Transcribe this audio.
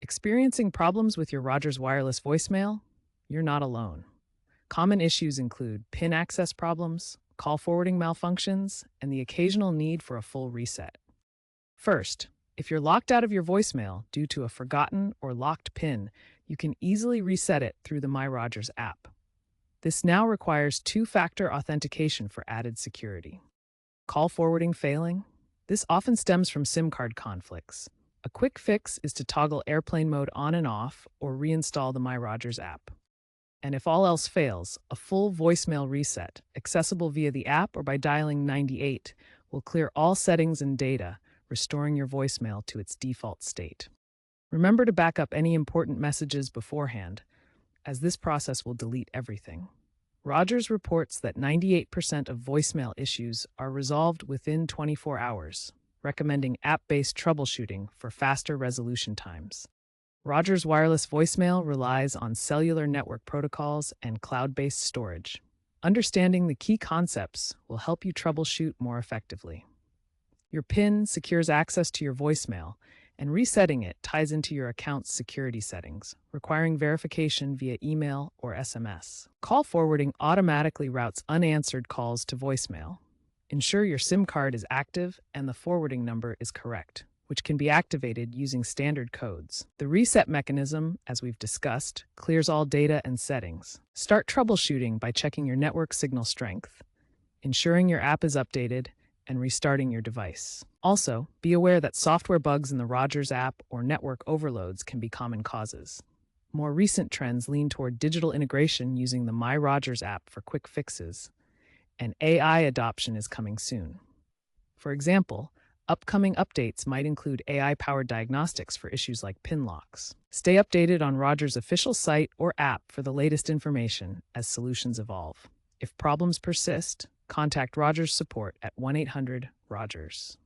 Experiencing problems with your Rogers Wireless voicemail? You're not alone. Common issues include PIN access problems, call forwarding malfunctions, and the occasional need for a full reset. First, if you're locked out of your voicemail due to a forgotten or locked PIN, you can easily reset it through the My Rogers app. This now requires two-factor authentication for added security. Call forwarding failing? This often stems from SIM card conflicts. A quick fix is to toggle airplane mode on and off or reinstall the My Rogers app. And if all else fails, a full voicemail reset, accessible via the app or by dialing 98, will clear all settings and data, restoring your voicemail to its default state. Remember to back up any important messages beforehand, as this process will delete everything. Rogers reports that 98% of voicemail issues are resolved within 24 hours, recommending app-based troubleshooting for faster resolution times. Rogers Wireless voicemail relies on cellular network protocols and cloud-based storage. Understanding the key concepts will help you troubleshoot more effectively. Your PIN secures access to your voicemail, and resetting it ties into your account's security settings, requiring verification via email or SMS. Call forwarding automatically routes unanswered calls to voicemail. Ensure your SIM card is active and the forwarding number is correct, which can be activated using standard codes. The reset mechanism, as we've discussed, clears all data and settings. Start troubleshooting by checking your network signal strength, ensuring your app is updated, and restarting your device. Also, be aware that software bugs in the Rogers app or network overloads can be common causes. More recent trends lean toward digital integration using the My Rogers app for quick fixes, and AI adoption is coming soon. For example, upcoming updates might include AI-powered diagnostics for issues like PIN locks. Stay updated on Rogers' official site or app for the latest information as solutions evolve. If problems persist, contact Rogers support at 1-800-ROGERS.